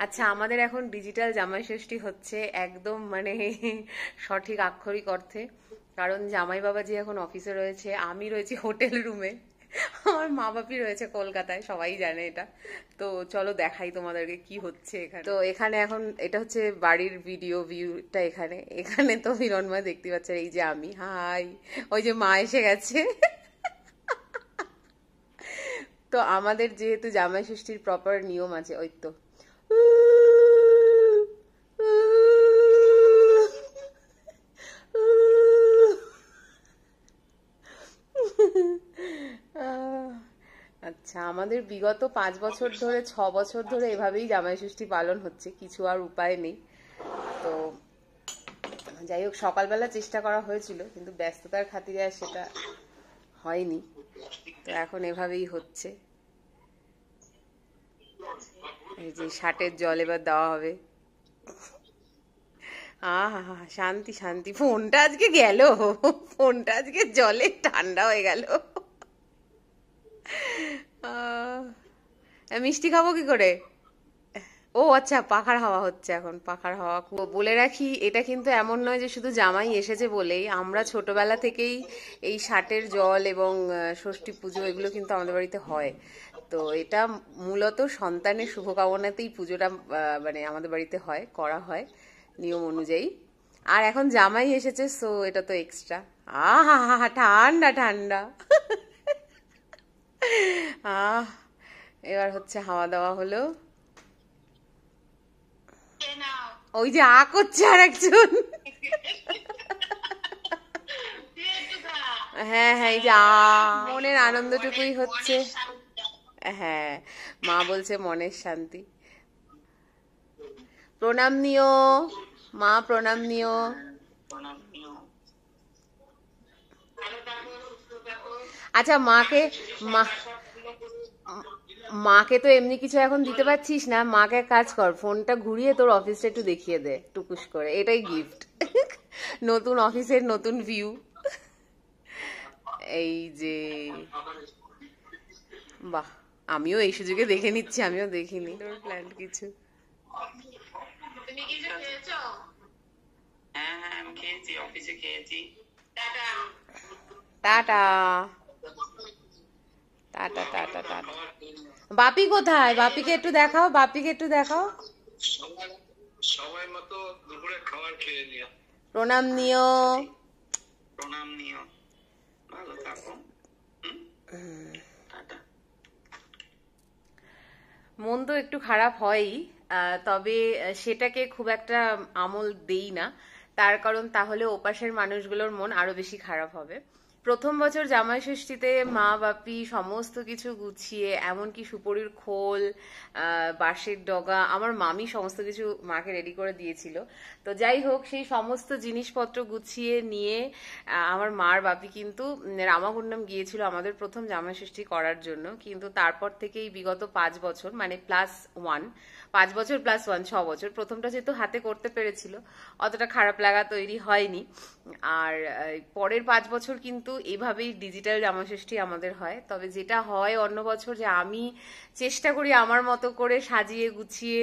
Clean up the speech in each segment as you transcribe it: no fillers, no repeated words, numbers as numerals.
আচ্ছা, আমাদের এখন ডিজিটাল জামাই ষষ্ঠী হচ্ছে একদম মানে সঠিক আক্ষরিক অর্থে। কারণ জামাই বাবাজি এখন অফিসে রয়েছে, আমি রয়েছি হোটেল রুমে, আমার মা বাপি রয়েছে কলকাতায়, সবাই জানে এটা। তো চলো দেখাই তোমাদেরকে কি হচ্ছে এখানে। তো এখানে এখন এটা হচ্ছে বাড়ির ভিডিও ভিউটা। এখানে এখানে তো হিরণময় দেখতে পাচ্ছে, এই যে আমি, হাই, ওই যে মা এসে গেছে। তো আমাদের যেহেতু জামাই ষষ্ঠীর প্রপার নিয়ম আছে, ওই তো আচ্ছা, আমাদের বিগত 5 বছর ধরে 6 বছর ধরে এভাবেই জামাই ষষ্ঠী পালন হচ্ছে, কিছু আর উপায় নেই। তো যাই হোক, সকালবেলা চেষ্টা করা হয়েছিল, কিন্তু ব্যস্ততার খাতিরে আর সেটা হয়নি। তো এখন এভাবেই হচ্ছে। এই যে ষাটের জল এবার দেওয়া হবে। আহা, শান্তি শান্তি। ফোনটা আজকে গেল, ফোনটা আজকে জলে ঠান্ডা হয়ে গেল। মিষ্টি খাবো কি করে? ও আচ্ছা, পাখার হাওয়া হচ্ছে এখন, পাখার হাওয়া। বলে রাখি, এটা কিন্তু এমন নয় যে শুধু জামাই এসেছে বলেই। আমরা ছোটবেলা থেকেই এই ষাটের জল এবং ষষ্ঠী পুজো এগুলো কিন্তু আমাদের বাড়িতে হয়। তো এটা মূলত সন্তানের শুভকামনাতেই পুজোটা মানে আমাদের বাড়িতে হয়, করা হয় নিয়ম অনুযায়ী। আর এখন জামাই এসেছে, সো এটা তো এক্সট্রা। আহা হা হা, ঠান্ডা ঠান্ডা। আহ, এবার হচ্ছে হাওয়া দাওয়া হলো। ওই যে আ করছে আর একজন। হ্যাঁ হ্যাঁ, এই যে মনের আনন্দটুকুই হচ্ছে। হ্যাঁ, মা বলছে মনের শান্তি। প্রণাম নিও মা, প্রণাম নিও। আচ্ছা, মাকে মা মাকে তো এমনি কিছু এখন দিতে পারছিস না। মাকে এক কাজ কর, ফোনটা ঘুরিয়ে তোর অফিসটা একটু দেখিয়ে দে টুকুস করে, এটাই গিফট। নতুন অফিসের নতুন ভিউ। এই যে, বাহ, আমিও এই সুযোগে দেখে নিচ্ছি, আমিও দেখিনি তোর প্ল্যান কিছু। তুমি কিছু খেয়েছো? হ্যাঁ হ্যাঁ, আমি খেয়েছি, অফিসে খেয়েছি। Ta-ta ta-ta ta-ta ta-ta ta-ta. Bapi কোথায়? বাপিকে একটু দেখাও, বাপিকে একটু দেখাও। সময় মতো দুপুরে খাবার খেয়ে নিও। প্রণাম নিও। প্রণাম নিও, ভালো থাকো। মন তো একটু খারাপ হয়ই, তবে সেটাকে খুব একটা আমল দেই না। তার কারণ তাহলে ওপাশের মানুষগুলোর মন আরো বেশি খারাপ হবে। প্রথম বছর জামাই ষষ্ঠীতে মা বাপি সমস্ত কিছু গুছিয়ে, এমনকি সুপরির খোল, বাঁশের ডগা, আমার মামি সমস্ত কিছু মাকে রেডি করে দিয়েছিল। তো যাই হোক, সেই সমস্ত জিনিসপত্র গুছিয়ে নিয়ে আমার মার বাপি কিন্তু রামাগুন্ডম গিয়েছিল আমাদের প্রথম জামাই ষষ্ঠী করার জন্য। কিন্তু তারপর থেকেই বিগত 5 বছর, মানে +1, 5 বছর +1, 6 বছর, প্রথমটা যেহেতু হাতে করতে পেরেছিল, অতটা খারাপ লাগা তৈরি হয়নি। আর পরের 5 বছর কিন্তু এভাবেই ডিজিটাল জামাষষ্ঠী আমাদের হয়। তবে যেটা হয় অন্য বছর, যে আমি চেষ্টা করি আমার মতো করে সাজিয়ে গুছিয়ে,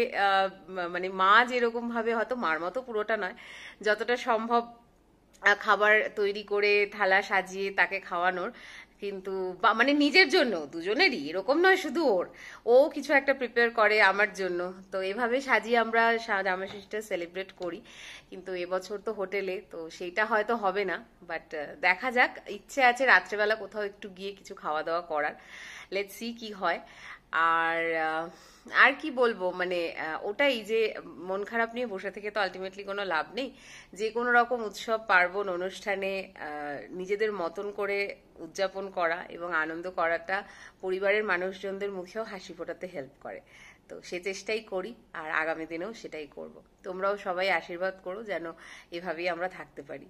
মানে মা যেরকম ভাবে, হয়তো মার মতো পুরোটা নয়, যতটা সম্ভব খাবার তৈরি করে থালা সাজিয়ে তাকে খাওয়ানোর। কিন্তু মানে নিজের জন্য, দুজনেরই, এরকম নয় শুধু ওর, ও কিছু একটা প্রিপেয়ার করে আমার জন্য। তো এভাবে সাজিয়ে আমরা জামাষষ্ঠীটা সেলিব্রেট করি। কিন্তু এবছর তো হোটেলে, তো সেইটা হয়তো হবে না। বাট দেখা যাক, ইচ্ছে আছে রাত্রেবেলা কোথাও একটু গিয়ে কিছু খাওয়া দাওয়া করার। লেটস সি কি হয়। আর আর কি বলবো, মানে ওটাই যে মন খারাপ নিয়ে বসে থেকে তো আলটিমেটলি কোনো লাভ নেই। যে কোনো রকম উৎসব পার্বণ অনুষ্ঠানে নিজেদের মতন করে উদযাপন করা এবং আনন্দ করাটা পরিবারের মানুষজনদের মুখেও হাসি ফোটাতে হেল্প করে। তো সে চেষ্টাই করি, আর আগামী দিনেও সেটাই করব। তোমরাও সবাই আশীর্বাদ করো যেন এভাবেই আমরা থাকতে পারি।